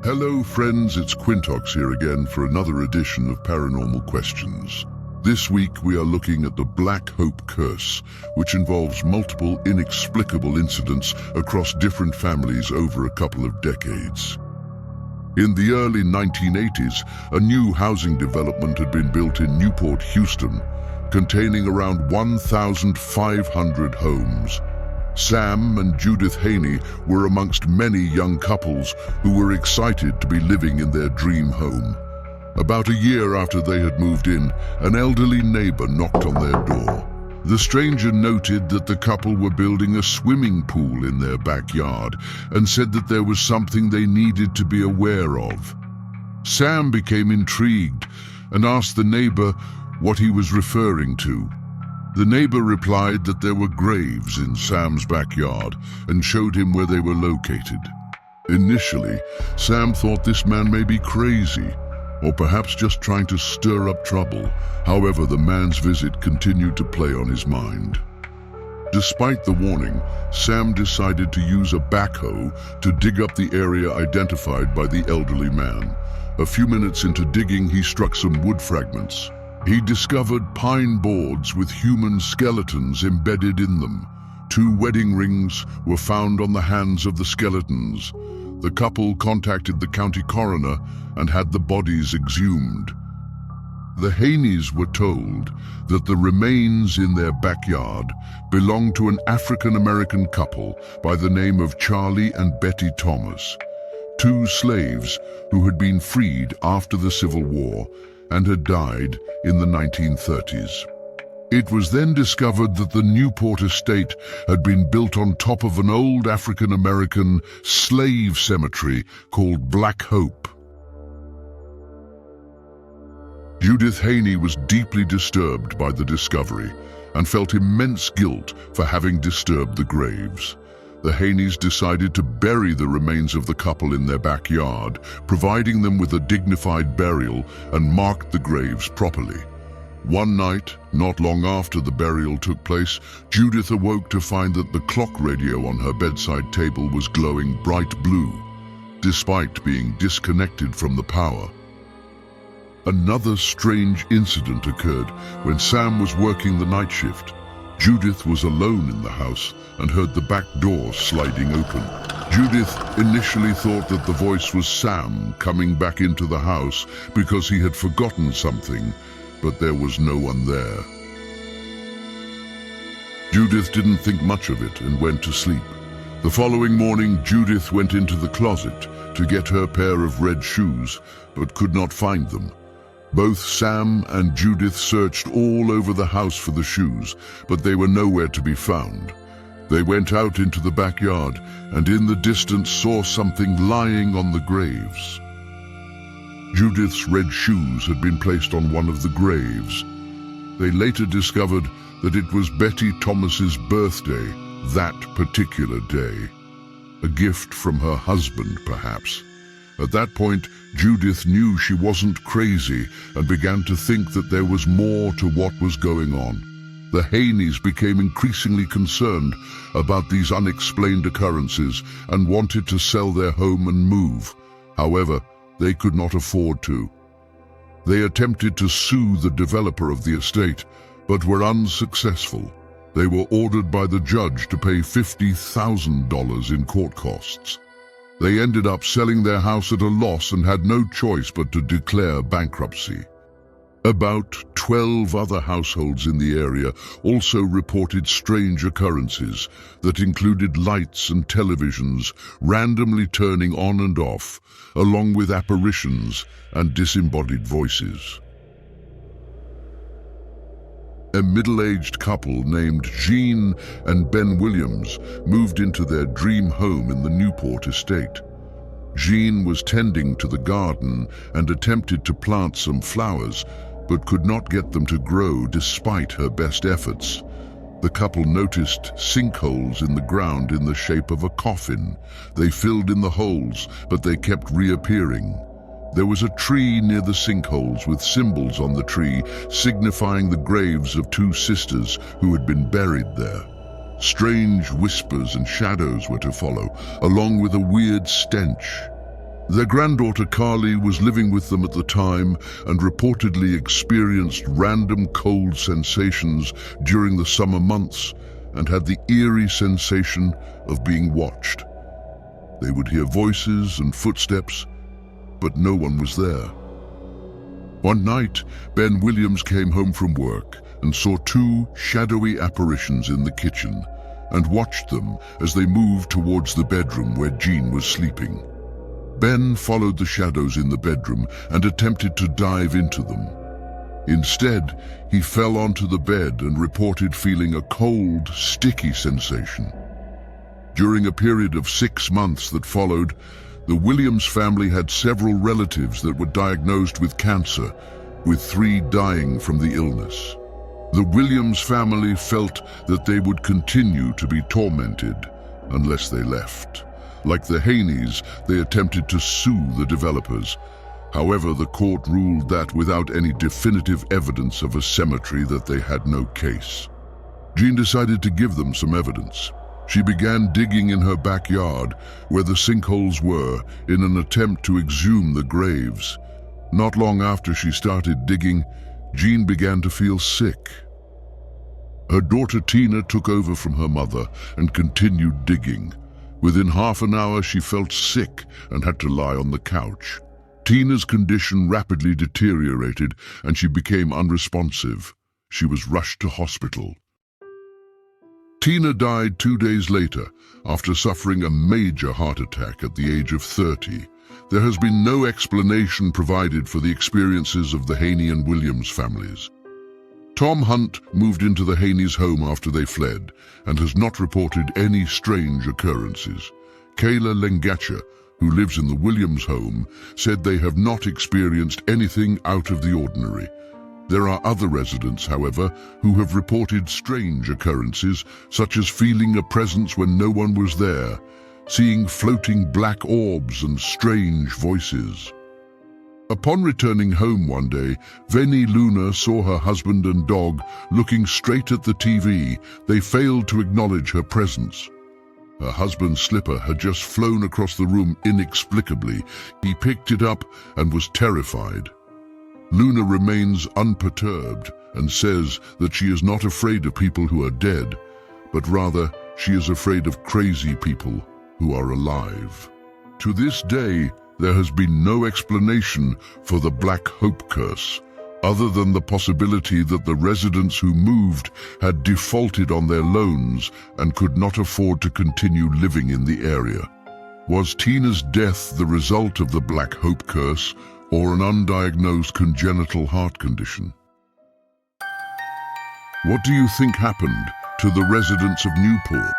Hello friends, it's Quintox here again for another edition of Paranormal Questions. This week we are looking at the Black Hope Curse, which involves multiple inexplicable incidents across different families over a couple of decades. In the early 1980s, a new housing development had been built in Newport, Houston, containing around 1,500 homes. Sam and Judith Haney were amongst many young couples who were excited to be living in their dream home. About a year after they had moved in, an elderly neighbor knocked on their door. The stranger noted that the couple were building a swimming pool in their backyard and said that there was something they needed to be aware of. Sam became intrigued and asked the neighbor what he was referring to. The neighbor replied that there were graves in Sam's backyard and showed him where they were located. Initially, Sam thought this man may be crazy, or perhaps just trying to stir up trouble. However, the man's visit continued to play on his mind. Despite the warning, Sam decided to use a backhoe to dig up the area identified by the elderly man. A few minutes into digging, he struck some wood fragments. He discovered pine boards with human skeletons embedded in them. 2 wedding rings were found on the hands of the skeletons. The couple contacted the county coroner and had the bodies exhumed. The Haneys were told that the remains in their backyard belonged to an African-American couple by the name of Charlie and Betty Thomas, 2 slaves who had been freed after the Civil War and had died in the 1930s. It was then discovered that the Newport estate had been built on top of an old African-American slave cemetery called Black Hope. Judith Haney was deeply disturbed by the discovery and felt immense guilt for having disturbed the graves. The Haneys decided to bury the remains of the couple in their backyard, providing them with a dignified burial, and marked the graves properly. One night, not long after the burial took place, Judith awoke to find that the clock radio on her bedside table was glowing bright blue, despite being disconnected from the power. Another strange incident occurred when Sam was working the night shift. Judith was alone in the house and heard the back door sliding open. Judith initially thought that the voice was Sam coming back into the house because he had forgotten something, but there was no one there. Judith didn't think much of it and went to sleep. The following morning, Judith went into the closet to get her pair of red shoes, but could not find them. Both Sam and Judith searched all over the house for the shoes, but they were nowhere to be found. They went out into the backyard and in the distance saw something lying on the graves. Judith's red shoes had been placed on one of the graves. They later discovered that it was Betty Thomas's birthday that particular day. A gift from her husband, perhaps. At that point, Judith knew she wasn't crazy and began to think that there was more to what was going on. The Haneys became increasingly concerned about these unexplained occurrences and wanted to sell their home and move. However, they could not afford to. They attempted to sue the developer of the estate, but were unsuccessful. They were ordered by the judge to pay $50,000 in court costs. They ended up selling their house at a loss and had no choice but to declare bankruptcy. About 12 other households in the area also reported strange occurrences that included lights and televisions randomly turning on and off, along with apparitions and disembodied voices. A middle-aged couple named Jean and Ben Williams moved into their dream home in the Newport estate. Jean was tending to the garden and attempted to plant some flowers, but could not get them to grow despite her best efforts. The couple noticed sinkholes in the ground in the shape of a coffin. They filled in the holes, but they kept reappearing. There was a tree near the sinkholes with symbols on the tree signifying the graves of 2 sisters who had been buried there. Strange whispers and shadows were to follow, along with a weird stench. Their granddaughter Carly was living with them at the time and reportedly experienced random cold sensations during the summer months and had the eerie sensation of being watched. They would hear voices and footsteps, but no one was there. One night, Ben Williams came home from work and saw two shadowy apparitions in the kitchen and watched them as they moved towards the bedroom where Jean was sleeping. Ben followed the shadows in the bedroom and attempted to dive into them. Instead, he fell onto the bed and reported feeling a cold, sticky sensation. During a period of 6 months that followed, the Williams family had several relatives that were diagnosed with cancer, with 3 dying from the illness. The Williams family felt that they would continue to be tormented unless they left. Like the Haneys, they attempted to sue the developers. However, the court ruled that without any definitive evidence of a cemetery that they had no case. Jean decided to give them some evidence. She began digging in her backyard where the sinkholes were in an attempt to exhume the graves. Not long after she started digging, Jean began to feel sick. Her daughter Tina took over from her mother and continued digging. Within half an hour, she felt sick and had to lie on the couch. Tina's condition rapidly deteriorated and she became unresponsive. She was rushed to hospital. Tina died 2 days later after suffering a major heart attack at the age of 30. There has been no explanation provided for the experiences of the Haney and Williams families. Tom Hunt moved into the Haneys' home after they fled and has not reported any strange occurrences. Kayla Lengacha, who lives in the Williams home, said they have not experienced anything out of the ordinary. There are other residents, however, who have reported strange occurrences, such as feeling a presence when no one was there, seeing floating black orbs and strange voices. Upon returning home one day, Veni Luna saw her husband and dog looking straight at the TV. They failed to acknowledge her presence. Her husband's slipper had just flown across the room inexplicably. He picked it up and was terrified. Luna remains unperturbed and says that she is not afraid of people who are dead, but rather she is afraid of crazy people who are alive. To this day, there has been no explanation for the Black Hope curse, other than the possibility that the residents who moved had defaulted on their loans and could not afford to continue living in the area. Was Tina's death the result of the Black Hope curse or an undiagnosed congenital heart condition? What do you think happened to the residents of Newport?